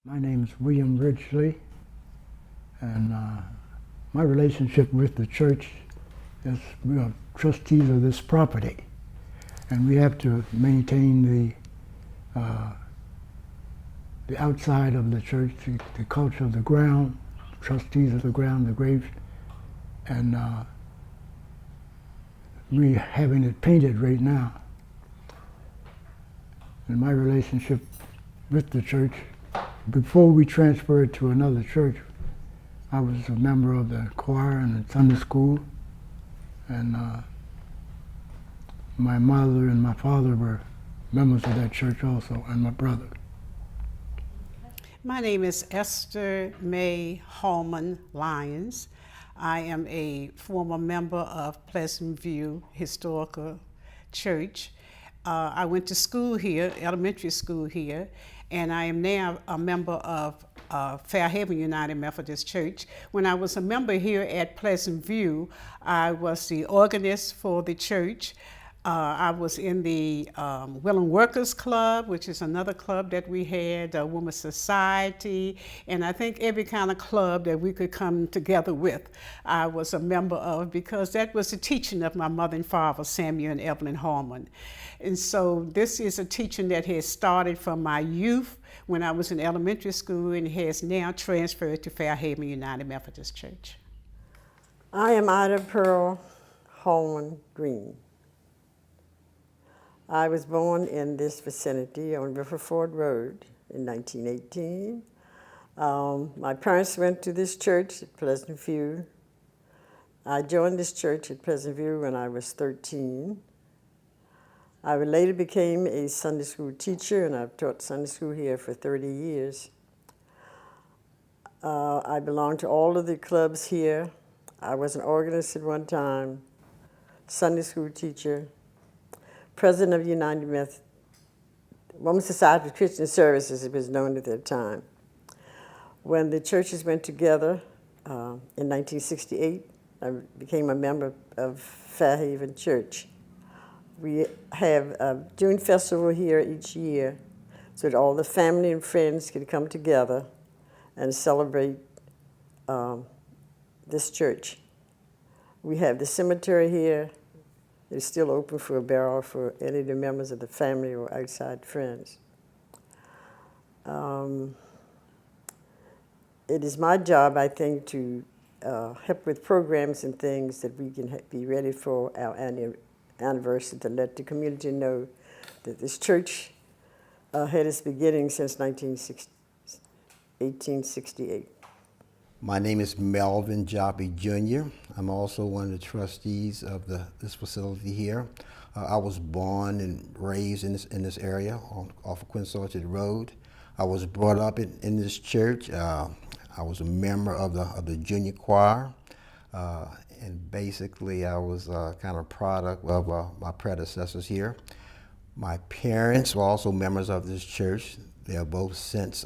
My name is William Ridgley, and my relationship with the church is we are trustees of this property, and we have to maintain the outside of the church, the culture of the ground, trustees of the ground, the graves, and we're having it painted right now. And my relationship with the church, before we transferred to another church, I was a member of the choir and the Sunday school, and my mother and my father were members of that church also, and my brother. My name is Esther May Hallman Lyles. I am a former member of Pleasant View Historical Church. I went to school here, elementary school here, and I am now a member of Fairhaven United Methodist Church. When I was a member here at Pleasant View, I was the organist for the church. I was in the Willing Workers Club, which is another club that we had, a Women's Society, and I think every kind of club that we could come together with, I was a member of, because that was the teaching of my mother and father, Samuel and Evelyn Hallman. And so this is a teaching that has started from my youth when I was in elementary school and has now transferred to Fairhaven United Methodist Church. I am Ida Pearl Hallman Green. I was born in this vicinity on Riverford Road in 1918. My parents went to this church at Pleasant View. I joined this church at Pleasant View when I was 13. I later became a Sunday school teacher, and I've taught Sunday school here for 30 years. I belong to all of the clubs here. I was an organist at one time, Sunday school teacher, president of United Methodist Women's Society for Christian Services, it was known at that time. When the churches went together in 1968, I became a member of Fairhaven Church. We have a June festival here each year so that all the family and friends can come together and celebrate this church. We have the cemetery here. It's still open for a burial for any of the members of the family or outside friends. It is my job, I think, to help with programs and things that we can be ready for our anniversary, to let the community know that this church had its beginning since 1868. My name is Melvin Joppy, Jr. I'm also one of the trustees of this facility here. I was born and raised in this area off of Quincy Orchard Road. I was brought up in this church. I was a member of the junior choir, and basically I was kind of a product of my predecessors here. My parents were also members of this church. They are both since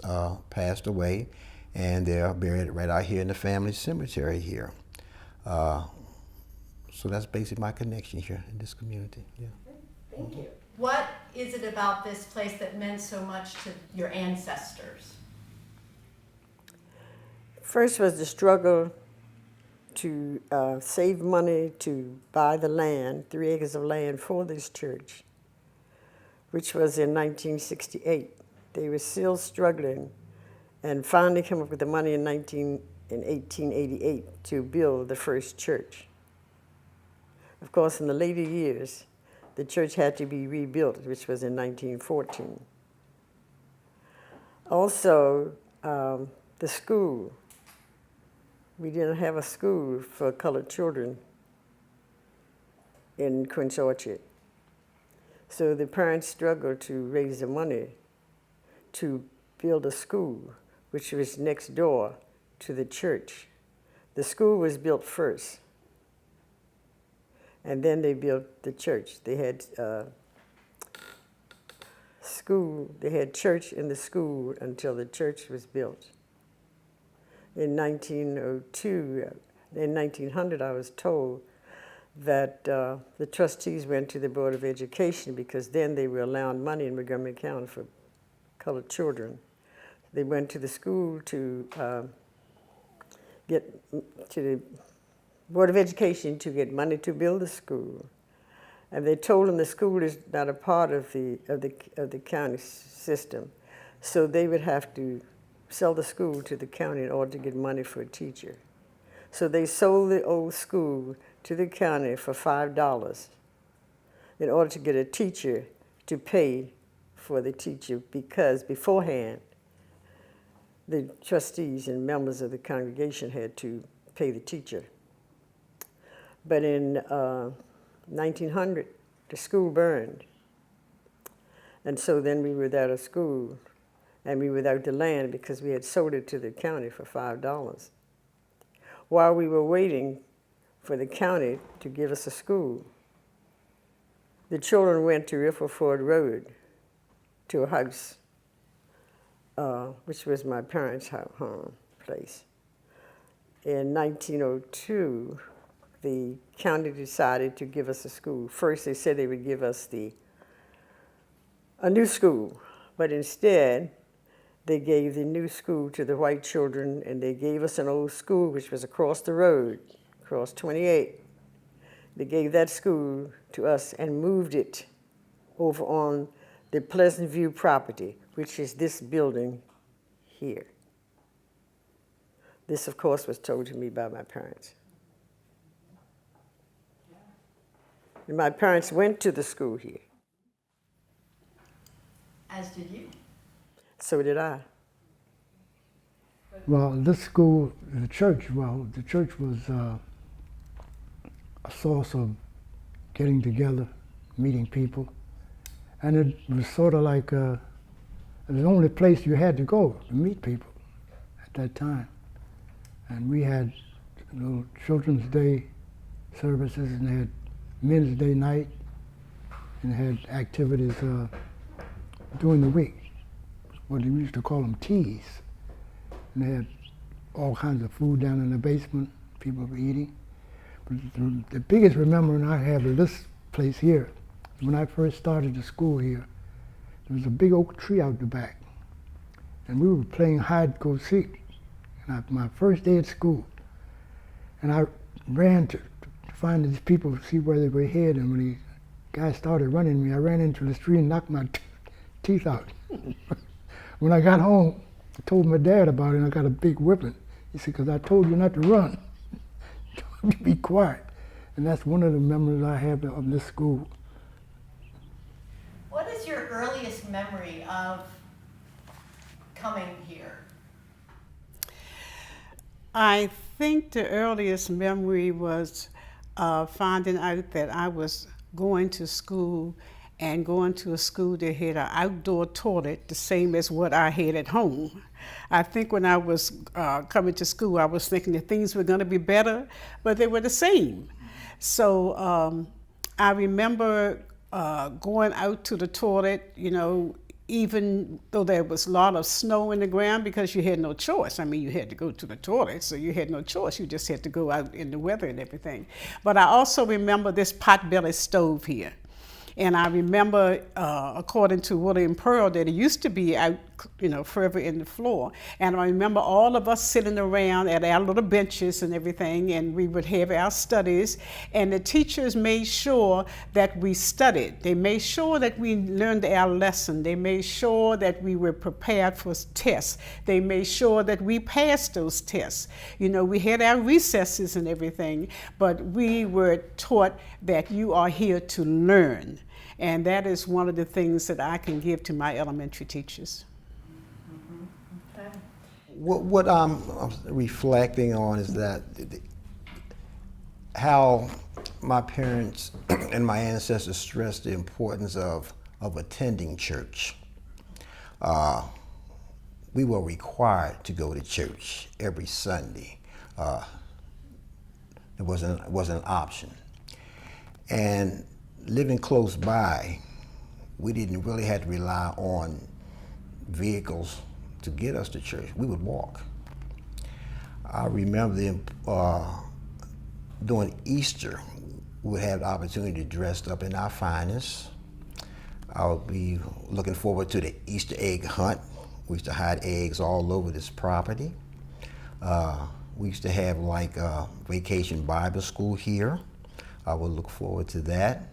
passed away, and they're buried right out here in the family cemetery here. So that's basically my connection here in this community. Yeah. Thank you. What is it about this place that meant so much to your ancestors? First was the struggle to save money to buy the land, 3 acres of land for this church, which was in 1968. They were still struggling, and finally came up with the money in 1888 to build the first church. Of course, in the later years, the church had to be rebuilt, which was in 1914. Also, the school. We didn't have a school for colored children in Quincy Orchard. So the parents struggled to raise the money to build a school, which was next door to the church. The school was built first, and then they built the church. They had they had church in the school until the church was built. In 1902, in 1900, I was told that the trustees went to the Board of Education because then they were allowing money in Montgomery County for colored children. They went to the school to get to the Board of Education to get money to build a school, and they told them the school is not a part of the county system, so they would have to sell the school to the county in order to get money for a teacher. So they sold the old school to the county for $5 in order to get a teacher to pay for the teacher, because beforehand the trustees and members of the congregation had to pay the teacher. But in 1900, the school burned. And so then we were without a school, and we were without the land because we had sold it to the county for $5. While we were waiting for the county to give us a school, the children went to Riffelford Road to a house, which was my parents' home place. In 1902, the county decided to give us a school. First, they said they would give us a new school, but instead, they gave the new school to the white children, and they gave us an old school which was across the road, across 28. They gave that school to us and moved it over on the Pleasant View property, which is this building here. This, of course, was told to me by my parents. And my parents went to the school here. As did you. So did I. Well, this school, the church was a source of getting together, meeting people. And it was sort of like the only place you had to go to meet people at that time. And we had little Children's Day services, and they had Men's Day night, and had activities during the week. What we used to call them teas. And they had all kinds of food down in the basement, people were eating. But the biggest remembrance I have of this place here, when I first started the school here, there was a big oak tree out the back. And we were playing hide and go seek. And my first day at school. And I ran to find these people to see where they were headed. And when the guy started running me, I ran into the street and knocked my teeth out. When I got home, I told my dad about it, and I got a big whipping. He said, because I told you not to run. I told you to be quiet. And that's one of the memories I have of this school. What is your earliest memory of coming here? I think the earliest memory was finding out that I was going to school, and going to a school that had an outdoor toilet, the same as what I had at home. I think when I was coming to school, I was thinking that things were going to be better, but they were the same. So I remember going out to the toilet, you know, even though there was a lot of snow in the ground, because you had no choice. I mean, you had to go to the toilet, so you had no choice. You just had to go out in the weather and everything. But I also remember this potbelly stove here. And I remember, according to William Pearl, that it used to be out, you know, further in the floor. And I remember all of us sitting around at our little benches and everything, and we would have our studies. And the teachers made sure that we studied. They made sure that we learned our lesson. They made sure that we were prepared for tests. They made sure that we passed those tests. You know, we had our recesses and everything, but we were taught that you are here to learn. And that is one of the things that I can give to my elementary teachers. Mm-hmm. Okay. What I'm reflecting on is that how my parents and my ancestors stressed the importance of attending church. We were required to go to church every Sunday. It wasn't an option. And living close by, we didn't really have to rely on vehicles to get us to church. We would walk. I remember during Easter, we would have the opportunity to dress up in our finest. I would be looking forward to the Easter egg hunt We used to hide eggs all over this property. We used to have like vacation Bible school here. I would look forward to that.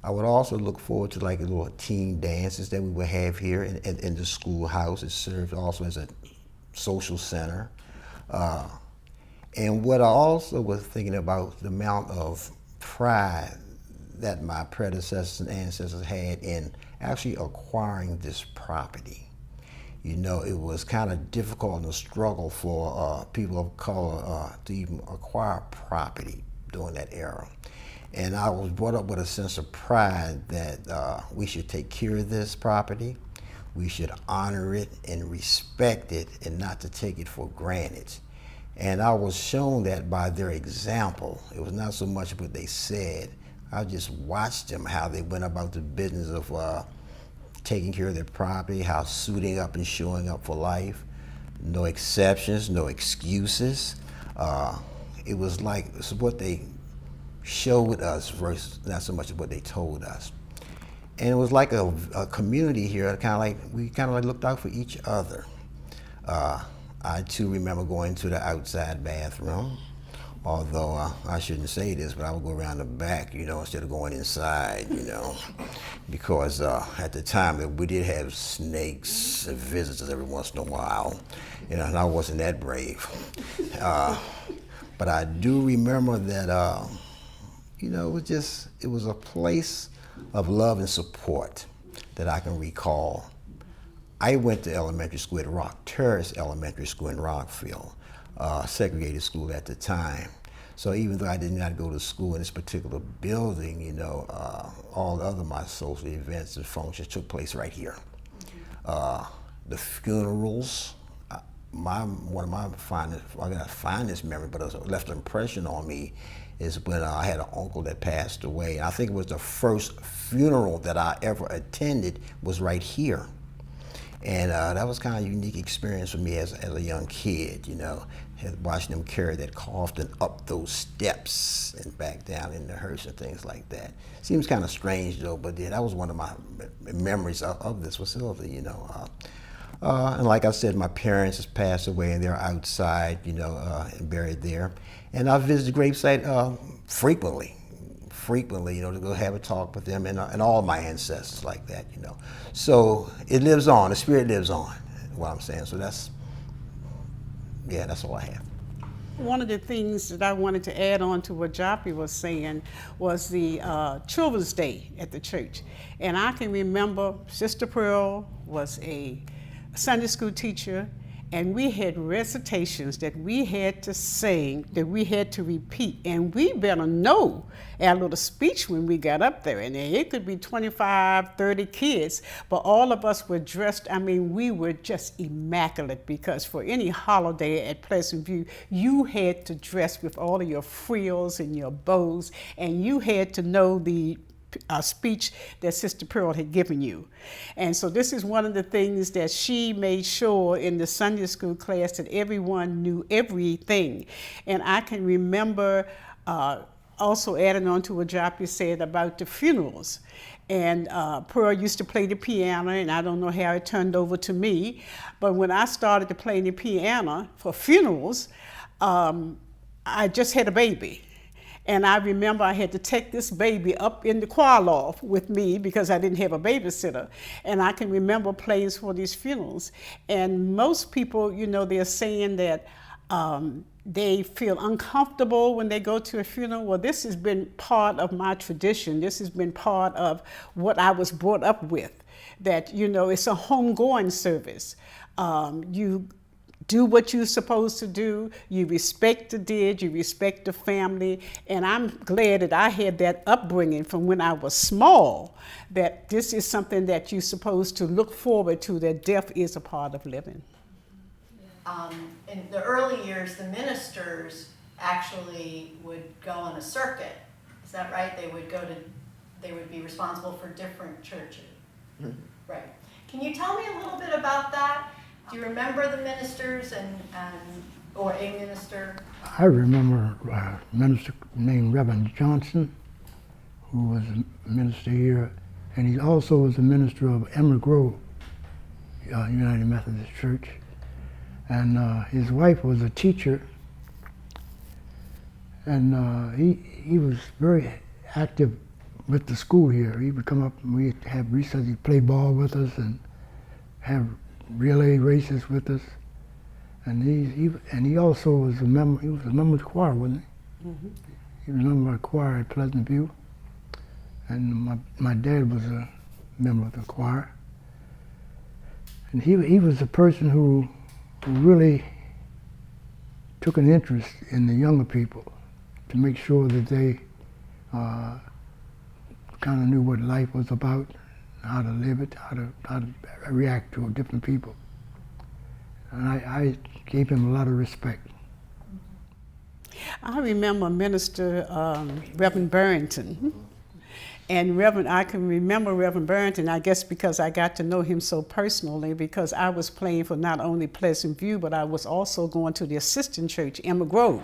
I would also look forward to like the little teen dances that we would have here in the schoolhouse. It served also as a social center. And what I also was thinking about, the amount of pride that my predecessors and ancestors had in actually acquiring this property. You know, it was kind of difficult and a struggle for people of color to even acquire property during that era. And I was brought up with a sense of pride that we should take care of this property, we should honor it and respect it, and not to take it for granted. And I was shown that by their example. It was not so much what they said. I just watched them, how they went about the business of taking care of their property, how suiting up and showing up for life. No exceptions, no excuses. It was like it's what they showed us versus not so much what they told us. And it was like a community here, we kind of like looked out for each other. I too remember going to the outside bathroom, although I shouldn't say this, but I would go around the back, you know, instead of going inside, you know, because at the time we did have snakes and visitors every once in a while, you know, and I wasn't that brave. But I do remember that, you know, it was a place of love and support that I can recall. I went to elementary school at Rock Terrace Elementary School in Rockville, segregated school at the time. So even though I did not go to school in this particular building, you know, all the other my social events and functions took place right here. The funerals, one of my finest memory, but it left an impression on me, is when I had an uncle that passed away. I think it was the first funeral that I ever attended was right here. And that was kind of a unique experience for me as a young kid, you know, watching them carry that coffin up those steps and back down in the hearse and things like that. Seems kind of strange though, but yeah, that was one of my memories of this facility, you know. And like I said, my parents has passed away and they're outside, you know, and buried there. And I visit the gravesite frequently, you know, to go have a talk with them and all my ancestors like that, you know. So it lives on, the spirit lives on, what I'm saying. So that's all I have. One of the things that I wanted to add on to what Joppy was saying was the Children's Day at the church. And I can remember Sister Pearl was a Sunday school teacher, and we had recitations that we had to sing, that we had to repeat, and we better know our little speech when we got up there. And it could be 25, 30 kids, but all of us were dressed, I mean, we were just immaculate, because for any holiday at Pleasant View, you had to dress with all of your frills and your bows, and you had to know the speech that Sister Pearl had given you. And so this is one of the things that she made sure in the Sunday school class, that everyone knew everything. And I can remember also adding on to what Joppy said about the funerals. And Pearl used to play the piano, and I don't know how it turned over to me, but when I started to play the piano for funerals, I just had a baby. And I remember I had to take this baby up in the choir loft with me because I didn't have a babysitter. And I can remember playing for these funerals. And most people, you know, they're saying that they feel uncomfortable when they go to a funeral. Well, this has been part of my tradition. This has been part of what I was brought up with, that, you know, it's a homegoing service. You do what you're supposed to do. You respect the dead, you respect the family. And I'm glad that I had that upbringing from when I was small, that this is something that you're supposed to look forward to, that death is a part of living. In the early years, the ministers actually would go on a circuit. Is that right? They would be responsible for different churches. Mm-hmm. Right. Can you tell me a little bit about that? Do you remember the ministers or a minister? I remember a minister named Reverend Johnson, who was a minister here, and he also was a minister of Emerald Grove United Methodist Church. And his wife was a teacher, and he was very active with the school here. He would come up and we'd have recess, he'd play ball with us and have relay races with us. And he also was a member, he was a member of the choir, wasn't he? Mm-hmm. He was a member of the choir at Pleasant View. And my dad was a member of the choir. And he was a person who really took an interest in the younger people to make sure that they kind of knew what life was about, how to live it, how to react to different people. And I gave him a lot of respect. I remember Minister Reverend Barrington. And I can remember Reverend Barrington, I guess because I got to know him so personally, because I was playing for not only Pleasant View, but I was also going to the assistant church, Emma Grove.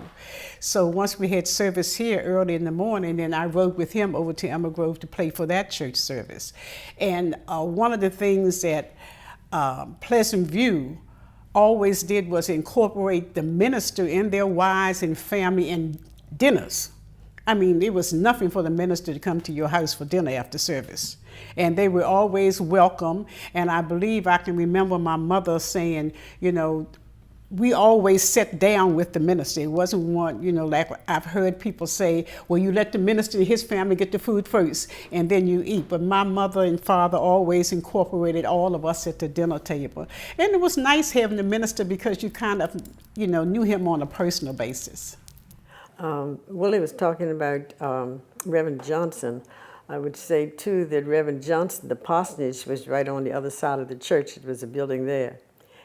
So once we had service here early in the morning, then I rode with him over to Emma Grove to play for that church service. And one of the things that Pleasant View always did was incorporate the minister and their wives and family in dinners. I mean, it was nothing for the minister to come to your house for dinner after service. And they were always welcome. And I believe I can remember my mother saying, you know, we always sat down with the minister. It wasn't one, you know, like I've heard people say, well, you let the minister and his family get the food first and then you eat. But my mother and father always incorporated all of us at the dinner table. And it was nice having the minister because you kind of, you know, knew him on a personal basis. Willie was talking about Reverend Johnson. I would say, too, that Reverend Johnson, the parsonage was right on the other side of the church. It was a building there.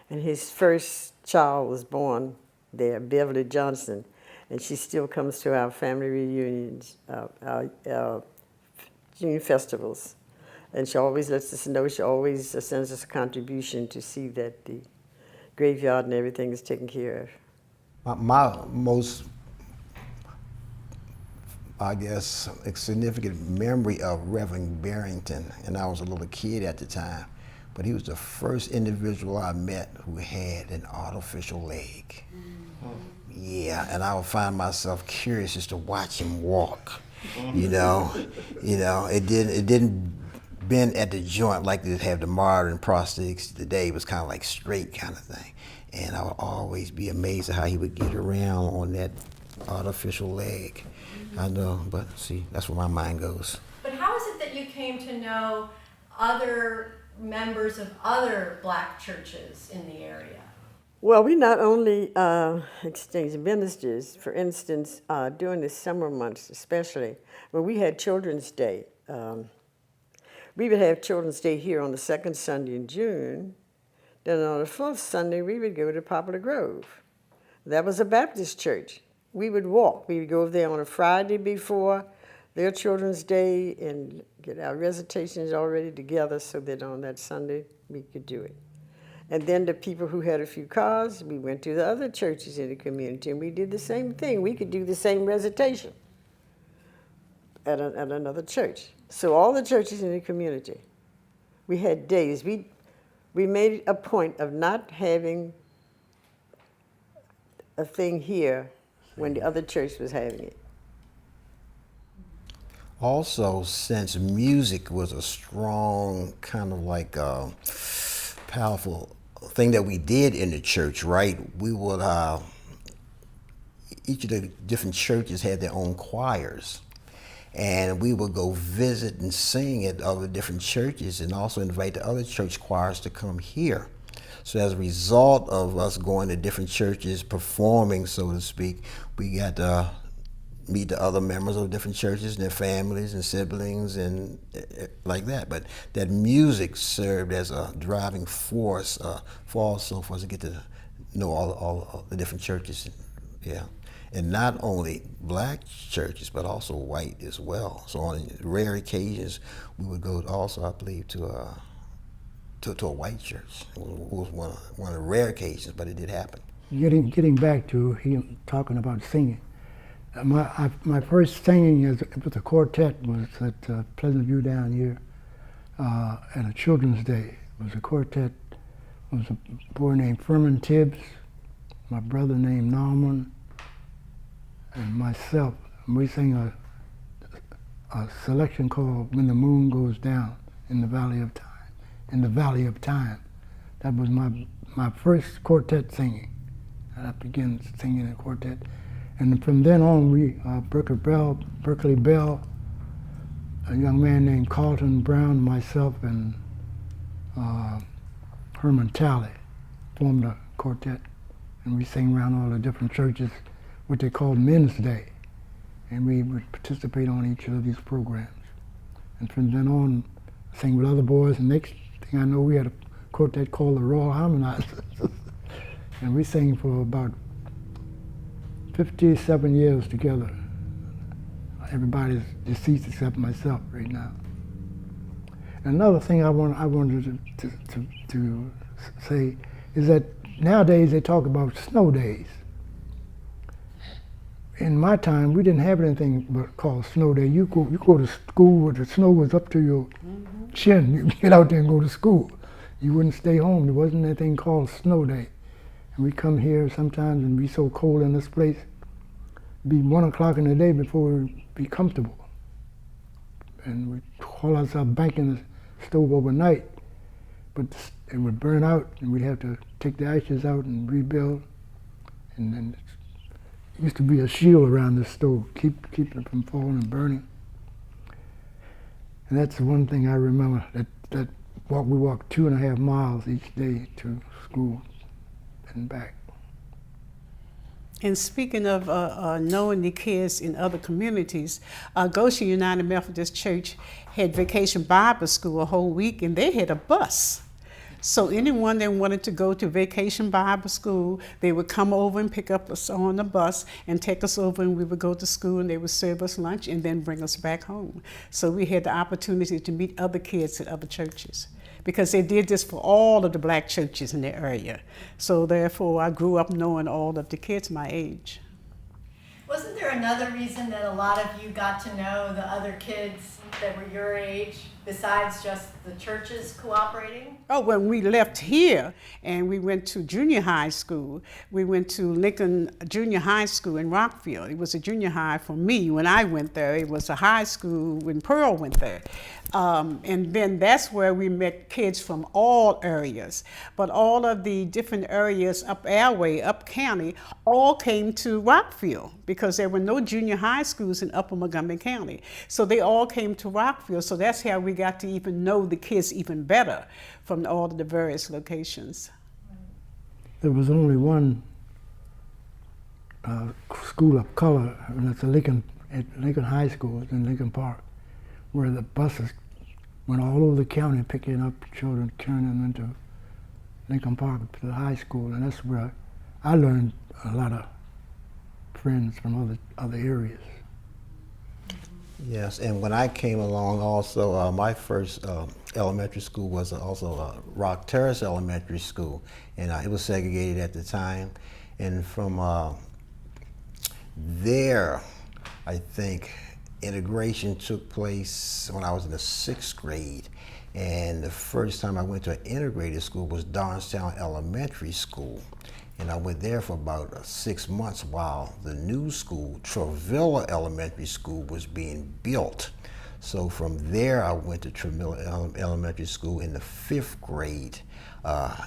And his first child was born there, Beverly Johnson. And she still comes to our family reunions, our junior festivals. And she always lets us know, she always sends us a contribution to see that the graveyard and everything is taken care of. My most, I guess, a significant memory of Reverend Barrington, and I was a little kid at the time, but he was the first individual I met who had an artificial leg. Mm-hmm. Yeah, and I would find myself curious just to watch him walk. You know, it didn't bend at the joint like they have the modern prosthetics today. It was kind of like straight kind of thing, and I would always be amazed at how he would get around on that artificial leg. I know, but see, that's where my mind goes. But how is it that you came to know other members of other black churches in the area? Well, we not only exchanged ministers. For instance, during the summer months especially, when we had Children's Day, we would have Children's Day here on the second Sunday in June. Then on the fourth Sunday, we would go to Poplar Grove. That was a Baptist church. We would walk. We would go over there on a Friday before their Children's Day and get our recitations already together so that on that Sunday we could do it. And then the people who had a few cars, we went to the other churches in the community and we did the same thing. We could do the same recitation at another church. So all the churches in the community, we had days. We made a point of not having a thing here when the other church was having it. Also, since music was a strong kind of like powerful thing that we did in the church, right? We would, each of the different churches had their own choirs. And we would go visit and sing at other different churches and also invite the other church choirs to come here. So as a result of us going to different churches, performing, so to speak, we got to meet the other members of different churches and their families and siblings and like that. But that music served as a driving force for us to get to know all the different churches. Yeah. And not only black churches, but also white as well. So on rare occasions, we would go also, I believe, to a white church. It was one of the rare occasions, but it did happen. Getting back to him talking about singing, my first singing with a quartet was at Pleasant View down here at a Children's Day. It was a quartet was a boy named Furman Tibbs, my brother named Norman, and myself. And we sang a selection called "When the Moon Goes Down in the Valley of Time." In the Valley of Time. That was my first quartet singing. I began singing in quartet. And from then on, Berkeley Bell, a young man named Carlton Brown, myself, and Herman Talley formed a quartet. And we sang around all the different churches, what they called Men's Day. And we would participate on each of these programs. And from then on, sang with other boys. And next thing I know, we had a quartet called the Royal Harmonizers. And we sang for about 57 years together. Everybody's deceased except myself right now. Another thing I wanted to say is that nowadays they talk about snow days. In my time, we didn't have anything but called snow day. You go to school where the snow was up to your chin. You get out there and go to school. You wouldn't stay home. There wasn't anything called snow day. And we come here sometimes and be so cold in this place. It'd be 1 o'clock in the day before we'd be comfortable. And we'd haul ourselves back in the stove overnight. But it would burn out and we'd have to take the ashes out and rebuild. And then it used to be a shield around the stove, keep it from falling and burning. And that's the one thing I remember, that we walked 2.5 miles each day to school and back. And speaking of knowing the kids in other communities, Goshen United Methodist Church had Vacation Bible School a whole week, and they had a bus. So anyone that wanted to go to Vacation Bible School, they would come over and pick up us on the bus and take us over, and we would go to school, and they would serve us lunch and then bring us back home. So we had the opportunity to meet other kids at other churches, because they did this for all of the black churches in the area. So therefore, I grew up knowing all of the kids my age. Wasn't there another reason that a lot of you got to know the other kids that were your age besides just the churches cooperating? Oh, when we left here and we went to junior high school, we went to Lincoln Junior High School in Rockville. It was a junior high for me when I went there. It was a high school when Pearl went there. And then that's where we met kids from all areas. But all of the different areas up our way, up county, all came to Rockville because there were no junior high schools in Upper Montgomery County. So they all came to Rockville. So that's how we got to even know the kids even better from all of the various locations. There was only one school of color, and that's Lincoln High School in Lincoln Park, where the buses went all over the county picking up children, carrying them into Lincoln Park to the high school, and that's where I learned a lot of friends from other areas. Yes, and when I came along also, my first elementary school was also Rock Terrace Elementary School, and it was segregated at the time. And from there, I think integration took place when I was in the 6th grade. And the first time I went to an integrated school was Darnestown Elementary School. And I went there for about 6 months while the new school, Travilla Elementary School, was being built. So from there, I went to Travilla Elementary School in the 5th grade.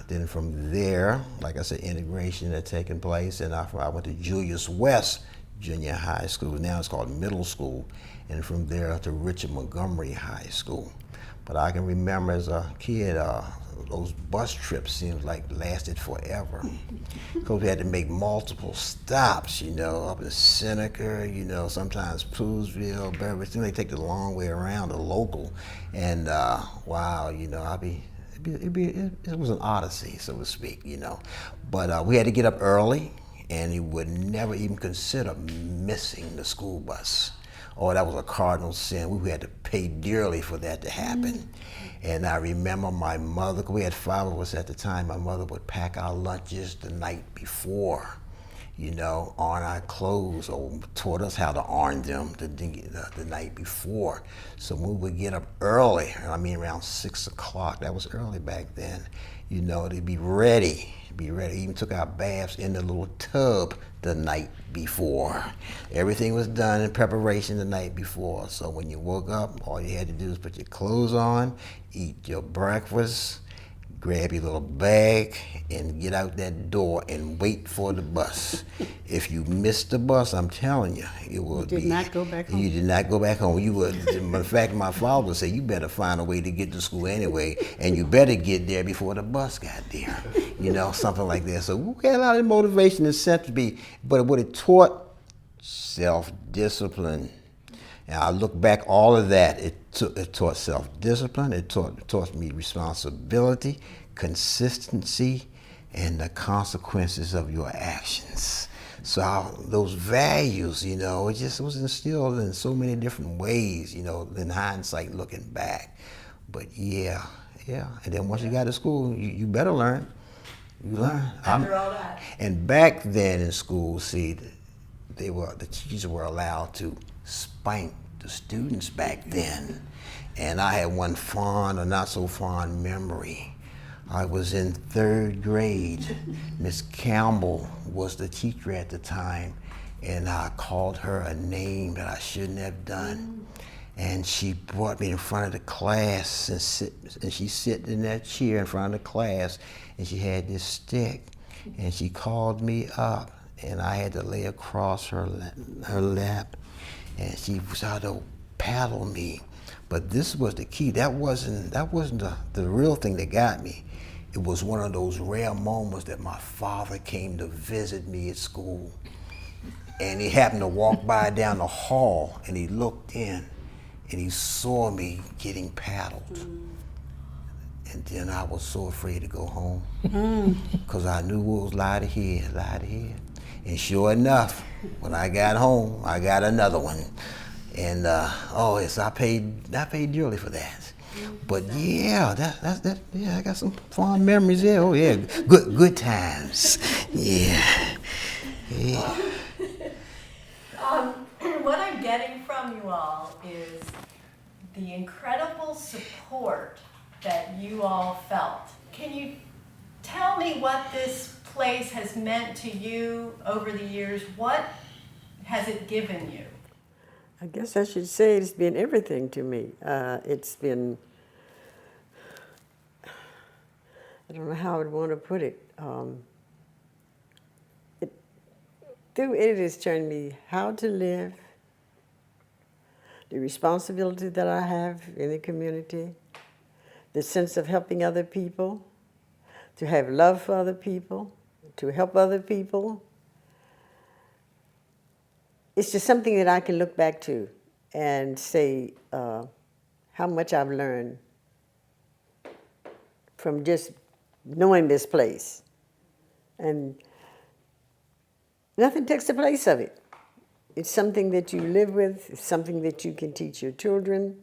Then from there, like I said, integration had taken place, and I went to Julius West Junior High School. Now it's called middle school. And from there to Richard Montgomery High School. But I can remember as a kid, those bus trips seemed like lasted forever. Because we had to make multiple stops, you know, up in Seneca, you know, sometimes Poolesville, Beverly. They take the long way around, the local. And wow, you know, it was an odyssey, so to speak, you know. But we had to get up early, and you would never even consider missing the school bus. Oh, that was a cardinal sin. We had to pay dearly for that to happen. And I remember my mother, we had 5 of us at the time, my mother would pack our lunches the night before, you know, on our clothes, or taught us how to iron them the night before. So we would get up early, I mean around 6 o'clock, that was early back then, you know, to be ready. Even took our baths in the little tub the night before. Everything was done in preparation the night before. So when you woke up, all you had to do was put your clothes on, eat your breakfast, grab your little bag, and get out that door and wait for the bus. If you missed the bus, I'm telling you, it would be. Did not go back home. You did not go back home. You would. In fact, my father would say, "You better find a way to get to school anyway, and you better get there before the bus got there." You know, something like that. So we had a lot of motivation and sense to be, but what it taught, self-discipline. And I look back, all of that, it taught self-discipline, it taught me responsibility, consistency, and the consequences of your actions. So those values, you know, it just was instilled in so many different ways, you know, in hindsight looking back. But yeah. And then once you got to school, you better learn. You learn. After all that. And back then in school, see, the teachers were allowed to spank the students back then. And I had one fond or not so fond memory. I was in 3rd grade. Miss Campbell was the teacher at the time, and I called her a name that I shouldn't have done. And she brought me in front of the class, and she's sitting in that chair in front of the class, and she had this stick, and she called me up, and I had to lay across her lap, and she started to paddle me. But this was the key. That wasn't the real thing that got me. It was one of those rare moments that my father came to visit me at school, and he happened to walk by down the hall, and he looked in, and he saw me getting paddled. And then I was so afraid to go home, because I knew what was lied ahead. And sure enough, when I got home, I got another one. And yes, I paid dearly for that. But yeah, I got some fond memories there. Oh yeah, good times. Yeah. What I'm getting from you all is the incredible support that you all felt. Can you tell me what this place has meant to you over the years? What has it given you? I guess I should say it's been everything to me. It's been, I don't know how I would want to put it. Through it has turned me how to live, the responsibility that I have in the community, the sense of helping other people, to have love for other people, to help other people. It's just something that I can look back to and say how much I've learned from just knowing this place. And nothing takes the place of it. It's something that you live with. It's something that you can teach your children,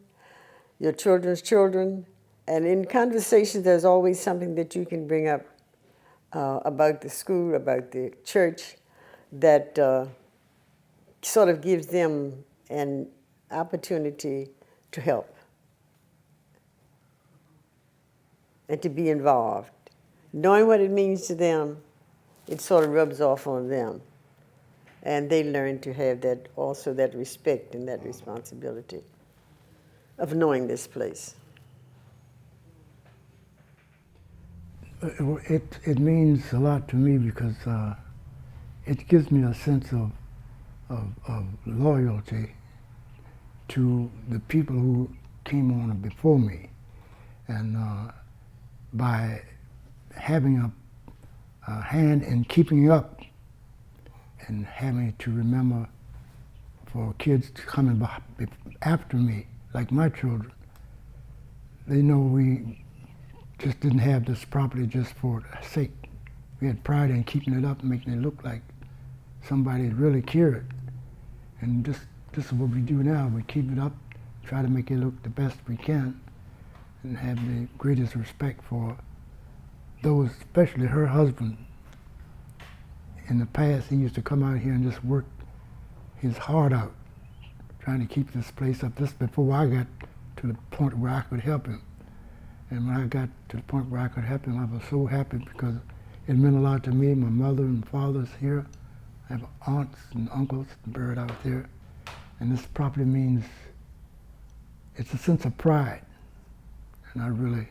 your children's children. And in conversations, there's always something that you can bring up about the school, about the church, that sort of gives them an opportunity to help and to be involved. Knowing what it means to them, it sort of rubs off on them. And they learn to have that, also that respect and that responsibility of knowing this place. It means a lot to me because it gives me a sense of loyalty to the people who came on before me. And by having a hand in keeping up and having to remember for kids coming after me, like my children, they know we just didn't have this property just for the sake. We had pride in keeping it up and making it look like somebody really cared. And this is what we do now. We keep it up, try to make it look the best we can, and have the greatest respect for those, especially her husband. In the past, he used to come out here and just work his heart out, trying to keep this place up. This before I got to the point where I could help him. And when I got to the point where I could help him, I was so happy because it meant a lot to me. My mother and father's here. I have aunts and uncles buried out there. And this property means, it's a sense of pride. And I really,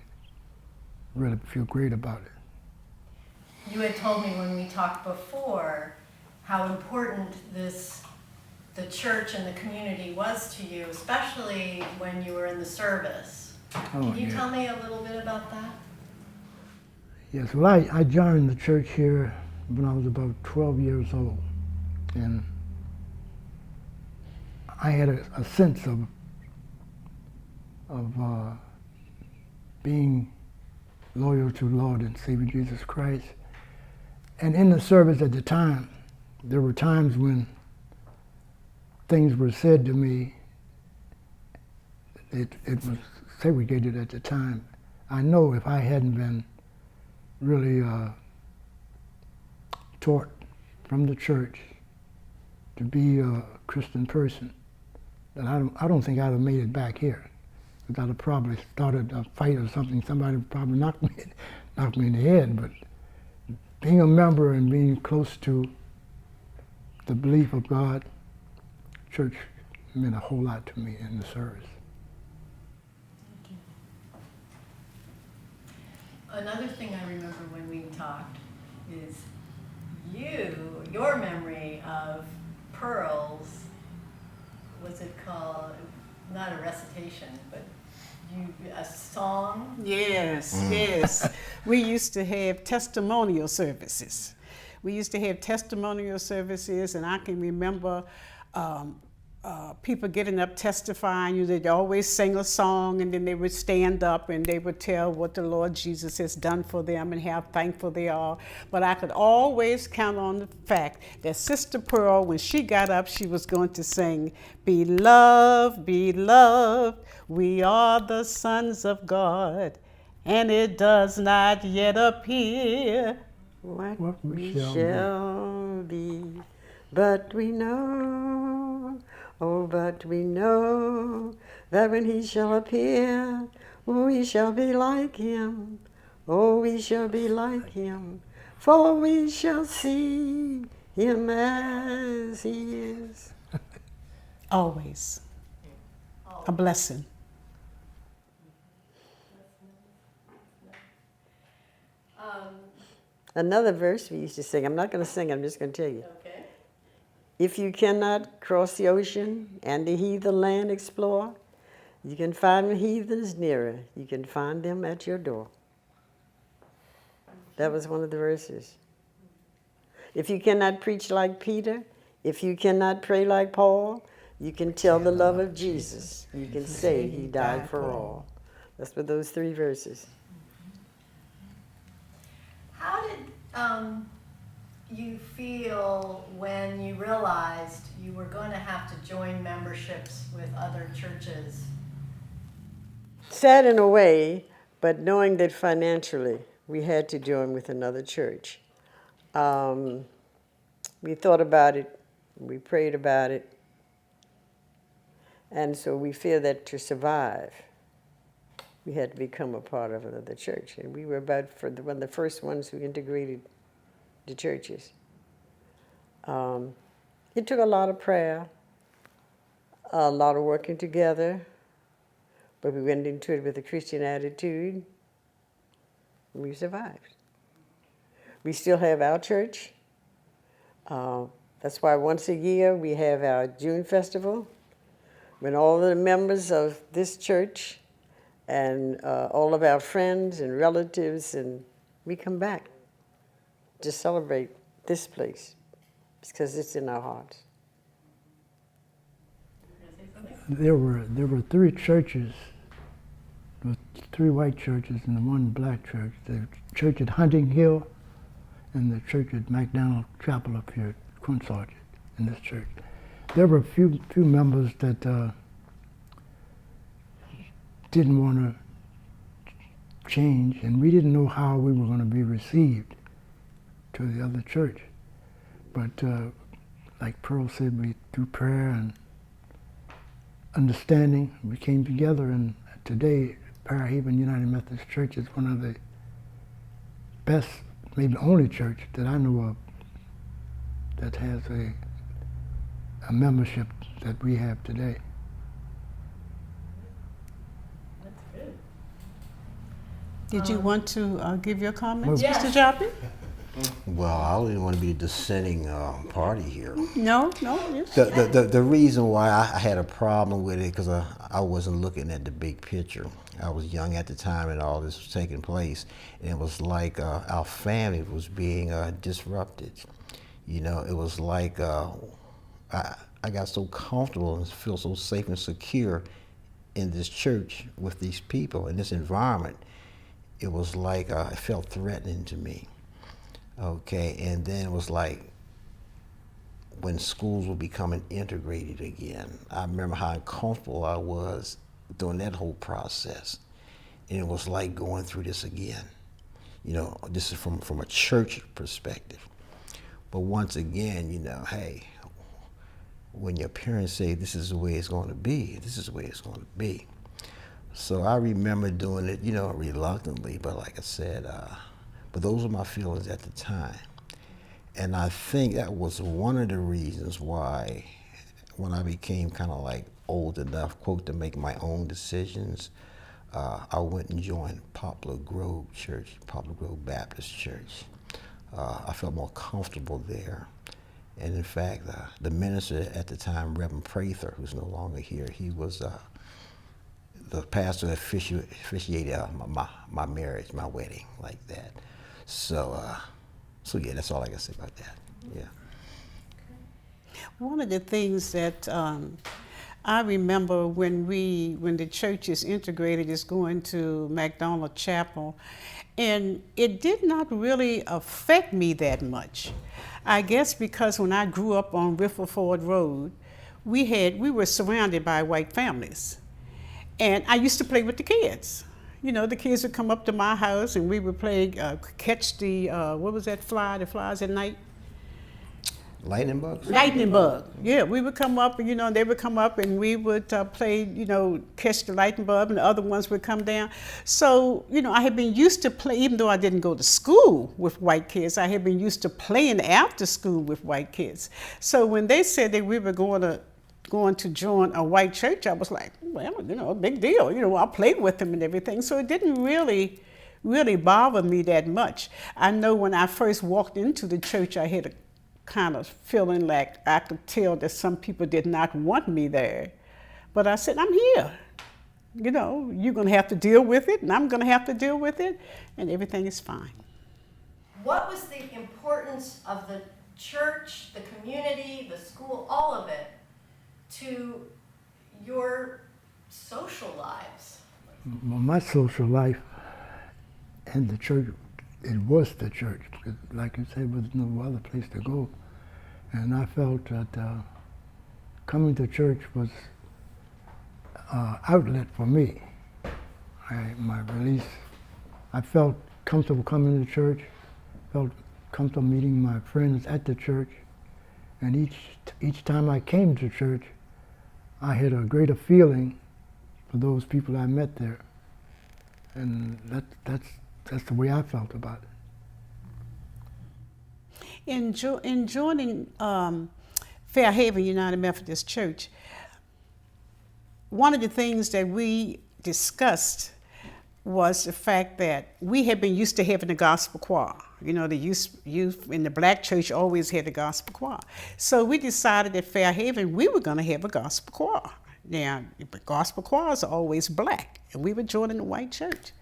really feel great about it. You had told me when we talked before how important the church and the community was to you, especially when you were in the service. Can you tell me a little bit about that? Yes, well, I joined the church here when I was about 12 years old. And I had a sense of being loyal to Lord and Savior Jesus Christ. And in the service at the time, there were times when things were said to me. It was segregated at the time. I know if I hadn't been really taught from the church to be a Christian person, that I don't think I'd have made it back here. Because I'd have probably started a fight or something. Somebody would probably knock me in the head. But being a member and being close to the belief of God, church meant a whole lot to me in the service. Another thing I remember when we talked is your memory of pearls, was it called, not a recitation, but a song? Yes, yes. We used to have testimonial services. And I can remember people getting up testifying. They'd always sing a song, and then they would stand up and they would tell what the Lord Jesus has done for them and how thankful they are. But I could always count on the fact that Sister Pearl, when she got up, she was going to sing, "Beloved, beloved, we are the sons of God, and it does not yet appear What we shall be, but we know, oh, but we know that when he shall appear, we shall be like him, oh, we shall be like him, for we shall see him as he is." always. A blessing. Another verse we used to sing, I'm not going to sing, I'm just going to tell you. Okay. If you cannot cross the ocean and the heathen land explore, you can find heathens nearer. You can find them at your door. That was one of the verses. If you cannot preach like Peter, if you cannot pray like Paul, you can tell the love of Jesus. You can say he died for all. That's what those three verses. How did you feel when you realized you were going to have to join memberships with other churches? Sad in a way, but knowing that financially we had to join with another church. We thought about it, we prayed about it, and so we feel that to survive, we had to become a part of another church. And we were one of the first ones who integrated the churches. It took a lot of prayer, a lot of working together, but we went into it with a Christian attitude, and we survived. We still have our church. That's why once a year we have our June festival, when all the members of this church and all of our friends and relatives, and we come back to celebrate this place because it's in our hearts. There were three churches, there were three white churches and the one black church. The church at Hunting Hill and the church at McDonald Chapel up here at Quincy in this church. There were a few members that didn't want to change, and we didn't know how we were going to be received to the other church. But like Pearl said, through prayer and understanding, we came together, and today Fairhaven United Methodist Church is one of the best, maybe only church that I know of that has a membership that we have today. Did you want to give your comments, Yes. Mr. Joppy? Well, I don't even want to be a dissenting party here. No, no. Yes. The reason why I had a problem with it because I wasn't looking at the big picture. I was young at the time and all this was taking place, and it was like our family was being disrupted. You know, it was like I got so comfortable and feel so safe and secure in this church with these people in this environment. It was like it felt threatening to me. Okay, and then it was like when schools were becoming integrated again, I remember how uncomfortable I was during that whole process. And it was like going through this again. You know, this is from a church perspective. But once again, you know, hey, when your parents say this is the way it's going to be, this is the way it's going to be. So I remember doing it, you know, reluctantly, but like I said, but those were my feelings at the time. And I think that was one of the reasons why when I became kind of like old enough, quote, to make my own decisions, I went and joined Poplar Grove Church, Poplar Grove Baptist Church. I felt more comfortable there. And in fact, the minister at the time, Reverend Prather, who's no longer here, he was the pastor that officiated my marriage, my wedding, like that. So yeah, that's all I can say about that. Yeah. One of the things that I remember when the church is integrated is going to McDonald Chapel, and it did not really affect me that much. I guess because when I grew up on Riffelford Road, we were surrounded by white families. And I used to play with the kids. You know, the kids would come up to my house and we would play, catch the, what was that fly that flies at night? Lightning bugs? Lightning bug. Yeah, we would come up, and, you know, they would come up and we would play, you know, catch the lightning bug, and the other ones would come down. So, you know, I had been used to play, even though I didn't go to school with white kids, I had been used to playing after school with white kids. So when they said that we were going to join a white church, I was like, well, you know, a big deal. You know, I played with them and everything. So it didn't really bother me that much. I know when I first walked into the church, I had a kind of feeling like I could tell that some people did not want me there. But I said, I'm here. You know, you're going to have to deal with it, and I'm going to have to deal with it, and everything is fine. What was the importance of the church, the community, the school, all of it, to your social lives? Well, my social life and the church, it was the church, because like you said, there was no other place to go. And I felt that coming to church was an outlet for me. My release, I felt comfortable coming to church, felt comfortable meeting my friends at the church, and each time I came to church, I had a greater feeling for those people I met there. And that's the way I felt about it. In joining Fairhaven United Methodist Church, one of the things that we discussed was the fact that we had been used to having a gospel choir. You know, the youth in the black church always had a gospel choir. So we decided at Fairhaven we were going to have a gospel choir. Now, the gospel choirs are always black, and we were joining the white church.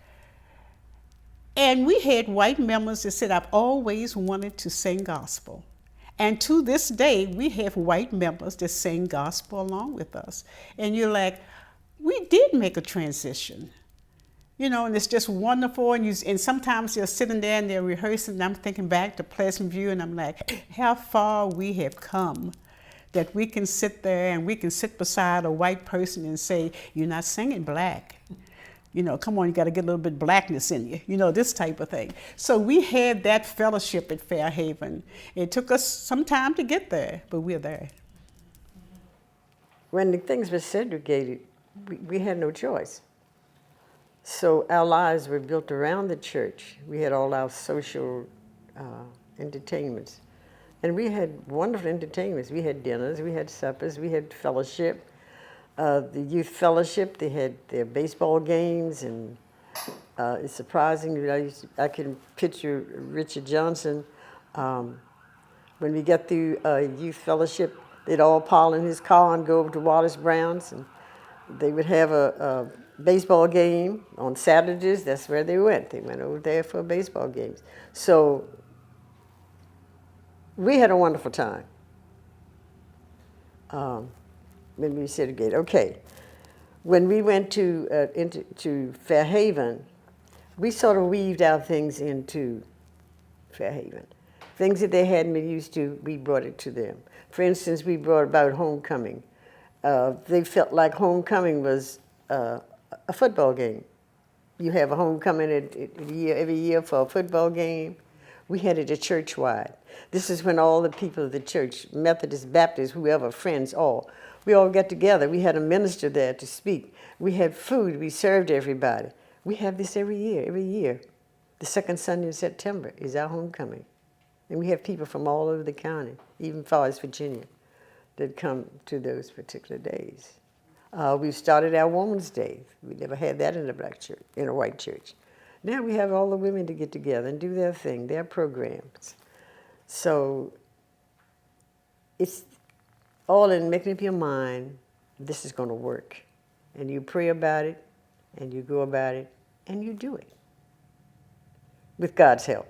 And we had white members that said, I've always wanted to sing gospel. And to this day, we have white members that sing gospel along with us. And you're like, we did make a transition. You know, and it's just wonderful. And sometimes they're sitting there and they're rehearsing, and I'm thinking back to Pleasant View, and I'm like, how far we have come that we can sit there and we can sit beside a white person and say, you're not singing black. You know, come on, you got to get a little bit of blackness in you, you know, this type of thing. So we had that fellowship at Fairhaven. It took us some time to get there, but we're there. When the things were segregated, we had no choice. So our lives were built around the church. We had all our social entertainments. And we had wonderful entertainments. We had dinners, we had suppers, we had fellowship. The youth fellowship, they had their baseball games, and it's surprising that I can picture Richard Johnson. When we get through youth fellowship, they'd all pile in his car and go over to Wallace Brown's, and they would have a baseball game on Saturdays. That's where they went. They went over there for baseball games. So we had a wonderful time. When we said again, okay. When we went to Fairhaven, we sort of weaved our things into Fairhaven. Things that they hadn't been used to, we brought it to them. For instance, we brought about homecoming. They felt like homecoming was a football game. You have a homecoming every year for a football game. We had it a church-wide. This is when all the people of the church, Methodists, Baptists, whoever, friends, we all got together. We had a minister there to speak. We had food. We served everybody. We have this every year, every year. The second Sunday in September is our homecoming. And we have people from all over the county, even far as Virginia, that come to those particular days. We started our Women's Day. We never had that in a black church, in a white church. Now we have all the women to get together and do their thing, their programs. So it's all in making up your mind, this is going to work. And you pray about it, and you go about it, and you do it. With God's help.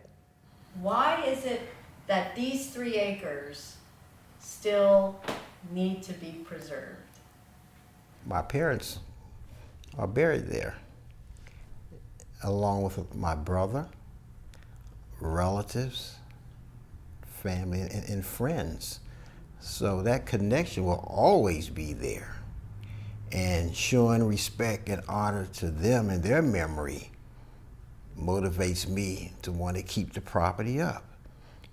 Why is it that these 3 acres still need to be preserved? My parents are buried there, along with my brother, relatives, family, and friends. So that connection will always be there. And showing respect and honor to them and their memory motivates me to want to keep the property up,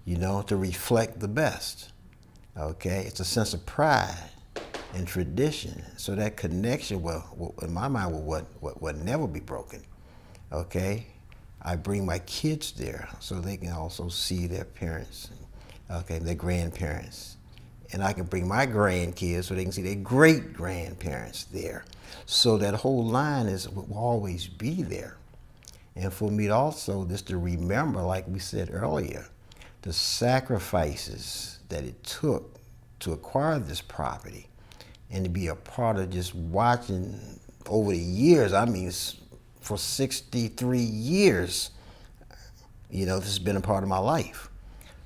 to reflect the best. Okay, it's a sense of pride and tradition. So that connection will in my mind, will never be broken. Okay, I bring my kids there so they can also see their parents, okay, their grandparents. And I can bring my grandkids so they can see their great-grandparents there. So that whole line will always be there. And for me also, just to remember, like we said earlier, the sacrifices that it took to acquire this property and to be a part of just watching over the years, for 63 years, this has been a part of my life.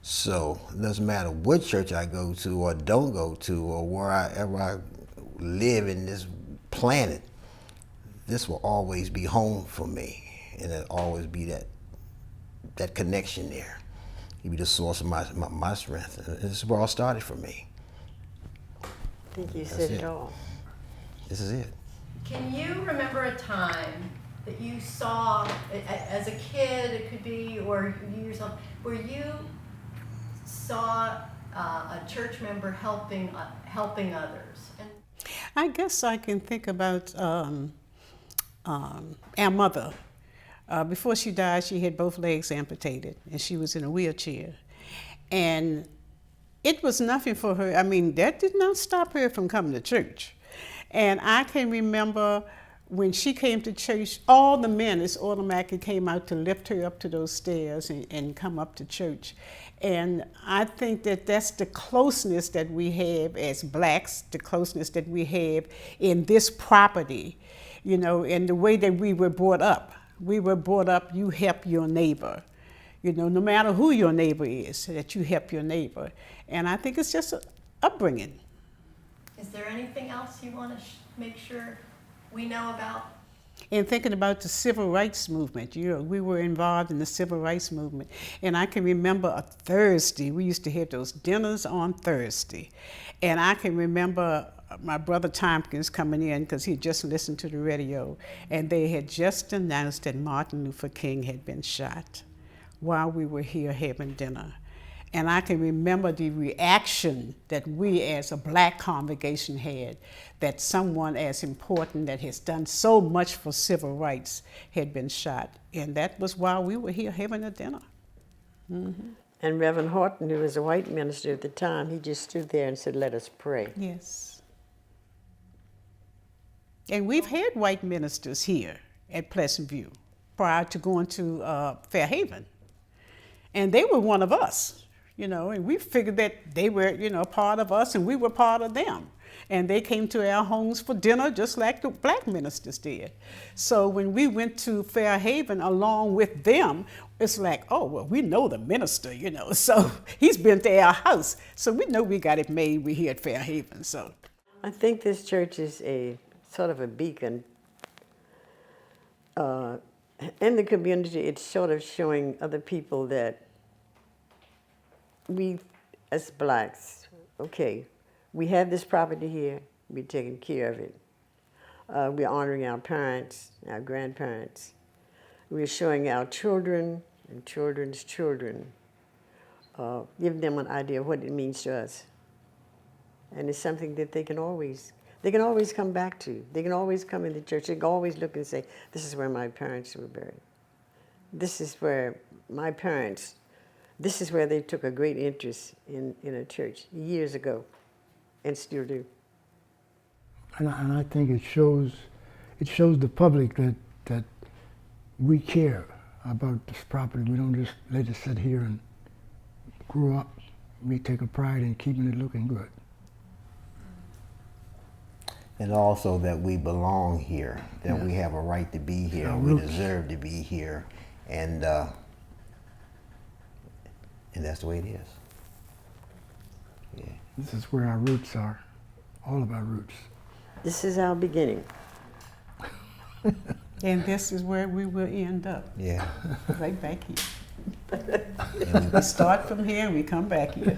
So it doesn't matter what church I go to or don't go to or wherever I live in this planet, this will always be home for me. And it'll always be that connection there. It'll be the source of my strength. And this is where it all started for me. I think you said it all. This is it. Can you remember a time that you saw, as a kid it could be, or you yourself, where you saw a church member helping others? And I guess I can think about our mother. Before she died, she had both legs amputated, and she was in a wheelchair. And it was nothing for her. That did not stop her from coming to church. And I can remember when she came to church, all the men automatically came out to lift her up to those stairs and come up to church. And I think that that's the closeness that we have as blacks, the closeness that we have in this property, and the way that we were brought up. We were brought up, you help your neighbor. No matter who your neighbor is, that you help your neighbor. And I think it's just an upbringing. Is there anything else you want to make sure we know about? And thinking about the civil rights movement, we were involved in the civil rights movement. And I can remember a Thursday, we used to have those dinners on Thursday. And I can remember my brother Thompkins coming in because he just listened to the radio, and they had just announced that Martin Luther King had been shot while we were here having dinner. And I can remember the reaction that we as a black congregation had, that someone as important that has done so much for civil rights had been shot. And that was while we were here having a dinner. And Reverend Horton, who was a white minister at the time, he just stood there and said, "Let us pray." Yes. And we've had white ministers here at Pleasant View prior to going to Fairhaven. And they were one of us, and we figured that they were, part of us and we were part of them. And they came to our homes for dinner just like the black ministers did. So when we went to Fairhaven along with them, it's like, oh, well, we know the minister, so he's been to our house. So we know we got it made. We're here at Fairhaven, so. I think this church is a sort of a beacon. In the community, it's sort of showing other people that we, as blacks, okay, we have this property here, we're taking care of it. We're honoring our parents, our grandparents. We're showing our children and children's children, giving them an idea of what it means to us. And it's something that they can always come back to. They can always come into church. They can always look and say, this is where my parents were buried. This is where my parents, this is where they took a great interest in a church years ago, and still do. And I think it shows the public that we care about this property. We don't just let it sit here and grow up. We take a pride in keeping it looking good. And also that we belong here, that Yes. we have a right to be here, Our we roots. deserve to be here, and that's the way it is. Yeah. This is where our roots are, all of our roots. This is our beginning. And this is where we will end up, Yeah. right back here. And We start from here and we come back here.